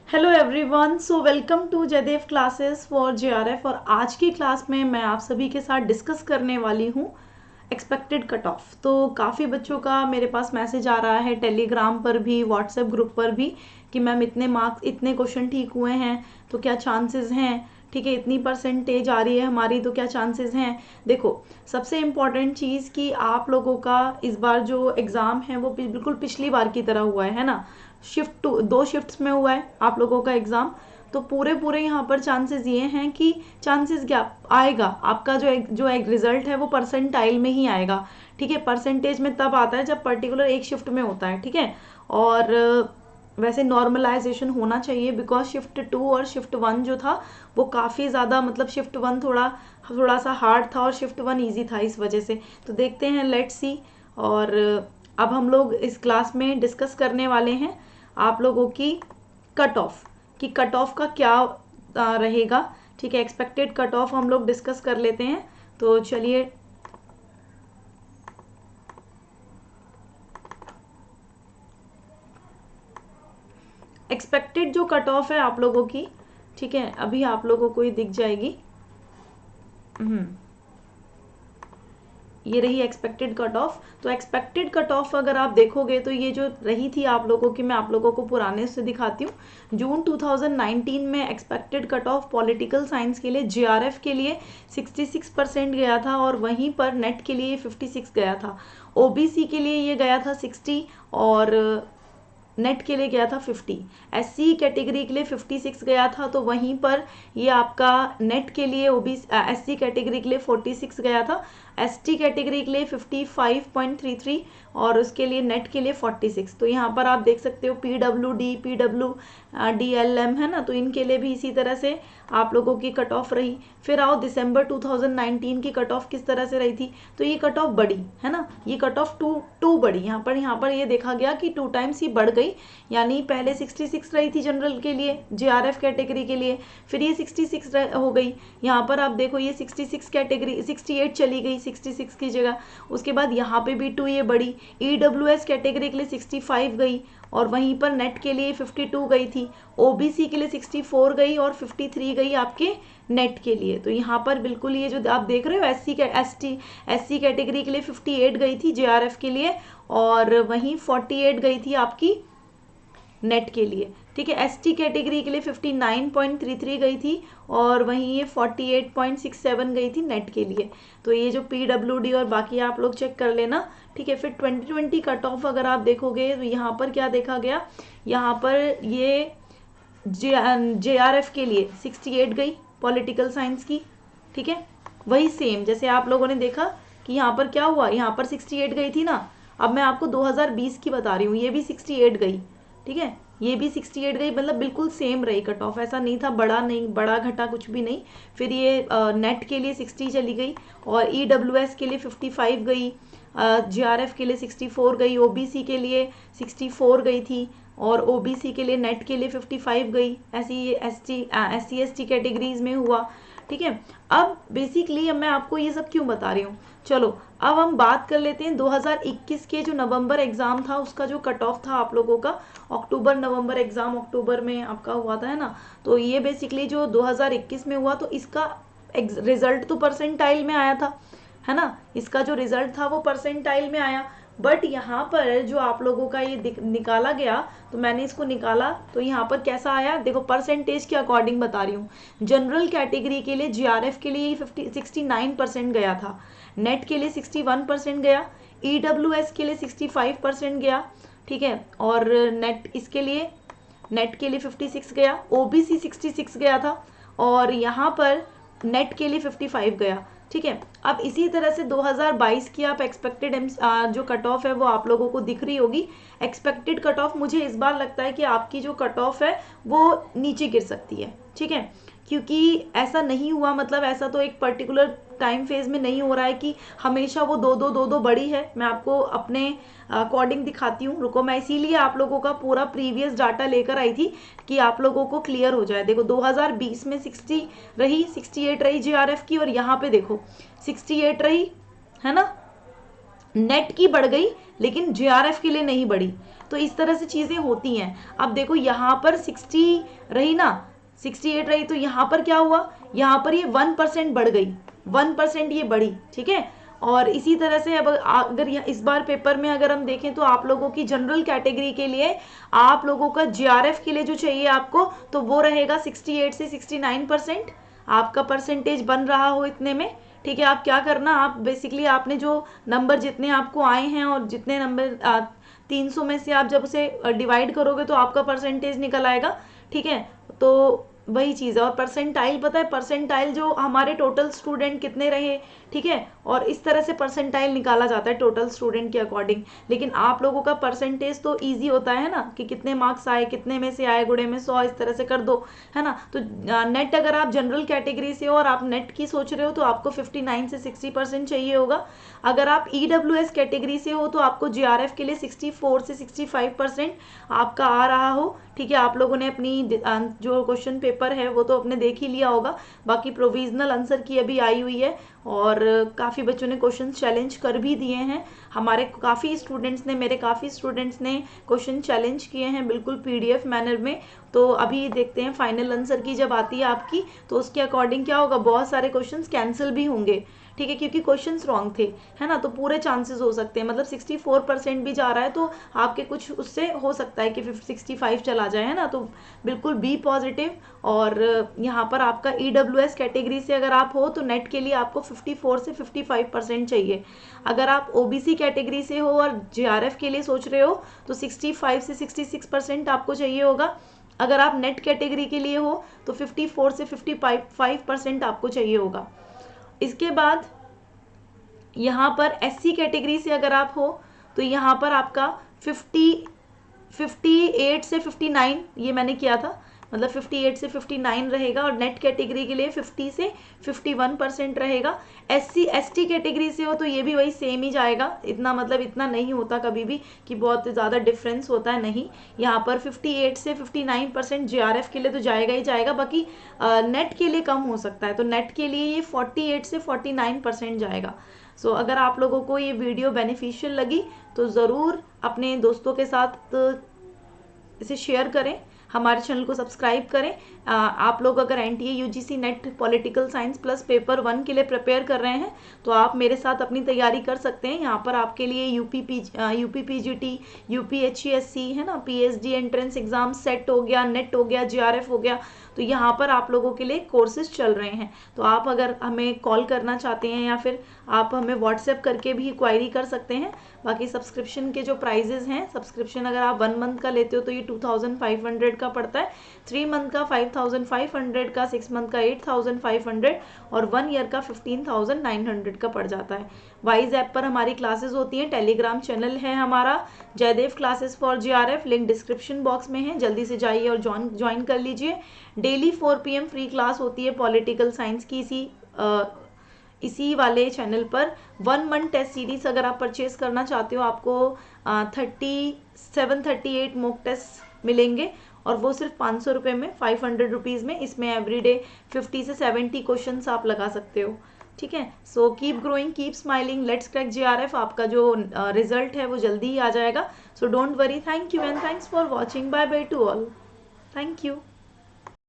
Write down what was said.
Hello everyone, so welcome to Jaidev classes for JRF. और आज की क्लास में मैं आप सभी के साथ डिस्कस करने वाली हूँ एक्सपेक्टेड कट ऑफ। तो काफ़ी बच्चों का मेरे पास मैसेज आ रहा है टेलीग्राम पर भी, व्हाट्सएप ग्रुप पर भी, कि मैम इतने मार्क्स, इतने क्वेश्चन ठीक हुए हैं तो क्या चांसेस हैं, ठीक है, इतनी परसेंटेज आ रही है हमारी तो क्या चांसेस हैं। देखो, सबसे इम्पॉर्टेंट चीज़ कि आप लोगों का इस बार जो एग्ज़ाम है वो बिल्कुल पिछली बार की तरह हुआ है ना। शिफ्ट टू, 2 शिफ्ट्स में हुआ है आप लोगों का एग्ज़ाम। तो पूरे पूरे यहाँ पर चांसेस ये हैं कि चांसेस क्या आएगा, आपका जो एक रिजल्ट है वो परसेंटाइल में ही आएगा। ठीक है, परसेंटेज में तब आता है जब पर्टिकुलर एक शिफ्ट में होता है। ठीक है, और वैसे नॉर्मलाइजेशन होना चाहिए, बिकॉज शिफ्ट 2 और शिफ्ट 1 जो था वो काफ़ी ज़्यादा, मतलब शिफ्ट 1 थोड़ा थोड़ा सा हार्ड था और शिफ्ट 1 ईजी था इस वजह से। तो देखते हैं, लेट्स सी। और अब हम लोग इस क्लास में डिस्कस करने वाले हैं आप लोगों की कट ऑफ, कि कट ऑफ का क्या रहेगा। ठीक है, एक्सपेक्टेड कट ऑफ हम लोग डिस्कस कर लेते हैं। तो चलिए, एक्सपेक्टेड जो कट ऑफ है आप लोगों की, ठीक है, अभी आप लोगों को ये दिख जाएगी। ये रही एक्सपेक्टेड कट ऑफ। तो एक्सपेक्टेड कट ऑफ अगर आप देखोगे तो ये जो रही थी आप लोगों की, मैं आप लोगों को पुराने से दिखाती हूँ। जून 2019 में expected cut off political science के लिए, जेआरएफ के लिए 66% गया था, और वहीं पर नेट के लिए 56 गया था। ओबीसी के लिए ये गया था 60, और नेट के लिए गया था 50। एससी कैटेगरी के लिए 56 गया था, तो वहीं पर ये आपका नेट के लिए एससी कैटेगरी के लिए 46 गया था। एसटी कैटेगरी के लिए 55.33, और उसके लिए नेट के लिए 46। तो यहाँ पर आप देख सकते हो PWD, PWDLM है ना, तो इनके लिए भी इसी तरह से आप लोगों की कट ऑफ रही। फिर आओ दिसंबर 2019 की कट ऑफ किस तरह से रही थी। तो ये कट ऑफ बढ़ी है ना, ये कट ऑफ टू बढ़ी। यहाँ पर ये देखा गया कि 2 टाइम्स ही बढ़ गई, यानी पहले 66 रही थी जनरल के लिए, जेआरएफ कैटेगरी के लिए, फिर ये 66 हो गई। यहाँ पर आप देखो, ये 66 कैटेगरी 68 चली गई 66 की जगह। उसके बाद यहाँ पे भी 2 ये बढ़ी। ईडब्ल्यूएस कैटेगरी के लिए 65 गई, और वहीं पर नेट के लिए 52 गई थी। ओबीसी के लिए 64 गई, और 53 गई आपके नेट के लिए। तो यहाँ पर बिल्कुल ये जो आप देख रहे हो, एससी कैटेगरी के लिए 58 गई थी जेआरएफ के लिए, और वहीं 48 गई थी आपकी नेट के लिए। ठीक है, एसटी कैटेगरी के लिए 59.33 गई थी, और वहीं ये 48.67 गई थी नेट के लिए। तो ये जो पीडब्ल्यूडी और बाकी आप लोग चेक कर लेना। ठीक है, फिर 2020 कट ऑफ अगर आप देखोगे तो यहाँ पर क्या देखा गया, यहाँ पर ये जेआरएफ के लिए 68 गई पॉलिटिकल साइंस की। ठीक है, वही सेम जैसे आप लोगों ने देखा कि यहाँ पर क्या हुआ, यहाँ पर 68 गई थी ना। अब मैं आपको 2020 की बता रही हूँ, ये भी 68 गई। ठीक है, ये भी 68 गई, मतलब बिल्कुल सेम रही कट ऑफ, ऐसा नहीं था, बड़ा नहीं, बड़ा घटा कुछ भी नहीं। फिर ये नेट के लिए 60 चली गई, और ईडब्ल्यूएस के लिए 55 गई, जेआरएफ के लिए 64 गई, ओबीसी के लिए 64 गई थी, और ओबीसी के लिए नेट के लिए 55 गई। ऐसी ये एससी एसटी कैटेगरीज में हुआ। ठीक है, अब बेसिकली अब मैं आपको ये सब क्यों बता रही हूँ, चलो अब हम बात कर लेते हैं 2021 के जो नवंबर एग्जाम था उसका जो कट ऑफ था आप लोगों का। अक्टूबर नवंबर एग्जाम अक्टूबर में आपका हुआ था, है ना। तो ये बेसिकली जो 2021 में हुआ, तो इसका रिजल्ट तो परसेंटाइल में आया था, है ना। इसका जो रिजल्ट था वो परसेंटाइल में आया, बट यहाँ पर जो आप लोगों का ये निकाला गया, तो मैंने इसको निकाला तो यहाँ पर कैसा आया, देखो परसेंटेज के अकॉर्डिंग बता रही हूँ। जनरल कैटेगरी के लिए जेआरएफ के लिए 69% गया था, नेट के लिए 61% गया, ईडब्ल्यूएस के लिए 65% गया। ठीक है, और नेट के लिए 56 गया, ओबीसी 66 गया था, और यहाँ पर नेट के लिए 55 गया। ठीक है, अब इसी तरह से 2022 की आप एक्सपेक्टेड जो कट ऑफ है वो आप लोगों को दिख रही होगी। एक्सपेक्टेड कट ऑफ मुझे इस बार लगता है कि आपकी जो कट ऑफ है वो नीचे गिर सकती है। ठीक है, क्योंकि ऐसा नहीं हुआ, मतलब ऐसा तो एक पर्टिकुलर टाइम फेज में नहीं हो रहा है कि हमेशा वो दो बड़ी है। मैं आपको अपने अकॉर्डिंग दिखाती हूँ, रुको, मैं इसीलिए आप लोगों का पूरा प्रीवियस डाटा लेकर आई थी कि आप लोगों को क्लियर हो जाए। देखो 2020 में 60 रही, 68 रही जेआरएफ की, और यहाँ पे देखो 68 रही, है ना। नेट की बढ़ गई लेकिन जेआरएफ के लिए नहीं बढ़ी। तो इस तरह से चीज़ें होती हैं। अब देखो यहाँ पर 60 रही ना, 68 रही, तो यहाँ पर क्या हुआ, यहाँ पर ये 1% बढ़ गई, 1% ये बढ़ी, ठीक है। और इसी तरह से अब अगर इस बार पेपर में अगर हम देखें तो आप लोगों की जनरल कैटेगरी के लिए आप लोगों का जीआरएफ के लिए जो चाहिए आपको, तो वो रहेगा 68 से 69% आपका परसेंटेज बन रहा हो इतने में, ठीक है। आप क्या करना, आप बेसिकली आपने जो नंबर जितने आपको आए हैं और जितने नंबर 300 में से आप जब उसे डिवाइड करोगे तो आपका परसेंटेज निकल आएगा, ठीक है। तो वही चीज़ है। और परसेंटाइल पता है, परसेंटाइल जो हमारे टोटल स्टूडेंट कितने रहे, ठीक है, और इस तरह से परसेंटाइल निकाला जाता है टोटल स्टूडेंट के अकॉर्डिंग। लेकिन आप लोगों का परसेंटेज तो इजी होता है ना, कि कितने मार्क्स आए, कितने में से आए, गुणे में 100, इस तरह से कर दो, है ना। तो नेट अगर आप जनरल कैटेगरी से हो और आप नेट की सोच रहे हो तो आपको 59 से 60% चाहिए होगा। अगर आप ईडब्ल्यूएस कैटेगरी से हो तो आपको जीआरएफ के लिए 64 से 65% आपका आ रहा हो, ठीक है। आप लोगों ने अपनी जो क्वेश्चन पेपर है वो तो अपने देख ही लिया होगा, बाकी प्रोविजनल आंसर की अभी आई हुई है और काफ़ी बच्चों ने क्वेश्चन चैलेंज कर भी दिए हैं। हमारे काफ़ी स्टूडेंट्स ने, मेरे काफ़ी स्टूडेंट्स ने क्वेश्चन चैलेंज किए हैं बिल्कुल पीडीएफ मैनर में। तो अभी देखते हैं फाइनल आंसर की जब आती है आपकी, तो उसके अकॉर्डिंग क्या होगा, बहुत सारे क्वेश्चंस कैंसिल भी होंगे, ठीक है, क्योंकि क्वेश्चंस रॉन्ग थे, है ना। तो पूरे चांसेस हो सकते हैं, मतलब 64% भी जा रहा है तो आपके कुछ उससे हो सकता है कि 65 चला जाए, है ना। तो बिल्कुल बी पॉजिटिव। और यहाँ पर आपका ईडब्ल्यूएस कैटेगरी से अगर आप हो तो नेट के लिए आपको 54 से 55% चाहिए। अगर आप ओबीसी कैटेगरी से हो और जीआरएफ के लिए सोच रहे हो तो 65 से 66% आपको चाहिए होगा। अगर आप नेट कैटेगरी के लिए हो तो 54 से 55% आपको चाहिए होगा। इसके बाद यहाँ पर एससी कैटेगरी से अगर आप हो तो यहाँ पर आपका 58 से 59, ये मैंने किया था, मतलब 58 से 59 रहेगा। और नेट कैटेगरी के लिए 50 से 51% रहेगा। एससी एसटी कैटेगरी से हो तो ये भी वही सेम ही जाएगा, इतना मतलब इतना नहीं होता कभी भी कि बहुत ज़्यादा डिफरेंस होता है, नहीं। यहाँ पर 58 से 59% जीआरएफ के लिए तो जाएगा ही जाएगा, बाकी नेट के लिए कम हो सकता है, तो नेट के लिए ये 48 से 49% जाएगा। सो अगर आप लोगों को ये वीडियो बेनिफिशियल लगी तो ज़रूर अपने दोस्तों के साथ इसे शेयर करें, हमारे चैनल को सब्सक्राइब करें। आप लोग अगर NTA UGC net political science plus paper 1 के लिए प्रिपेयर कर रहे हैं तो आप मेरे साथ अपनी तैयारी कर सकते हैं। यहाँ पर आपके लिए यूपी पीजीटी, यूपीएचसीएससी, है ना, पीएचडी एंट्रेंस एग्जाम, सेट हो गया, नेट हो गया, जीआरएफ हो गया, तो यहाँ पर आप लोगों के लिए कोर्सेज चल रहे हैं। तो आप अगर हमें कॉल करना चाहते हैं या फिर आप हमें व्हाट्सएप करके भी क्वायरी कर सकते हैं। बाकी सब्सक्रिप्शन के जो प्राइजेज हैं, सब्सक्रिप्शन अगर आप 1 मंथ का लेते हो तो ये 2500 का पड़ता है, 3 मंथ का 5500 का, 6 मंथ का 8500 और 1 ईयर का 15900 का पड़ जाता है। वाइज ऐप पर हमारी क्लासेस होती हैं, टेलीग्राम चैनल है हमारा Jaidev classes for GRF, link description box में है, जल्दी से जाइए और ज्वाइन कर लीजिए। डेली 4 PM फ्री क्लास होती है पॉलिटिकल साइंस की इसी वाले चैनल पर। 1 मंथ टेस्ट सीरीज अगर आप परचेज करना चाहते हो आपको 38 मॉक टेस्ट मिलेंगे और वो सिर्फ 500 रुपये में, 500 रुपीज़ में। इसमें एवरीडे 50 से 70 क्वेश्चंस आप लगा सकते हो, ठीक है। So keep growing, keep smiling, let's crack GRF. आपका जो रिजल्ट है वो जल्दी ही आ जाएगा। So don't worry. Thank you and thanks for watching. Bye bye to all. Thank you.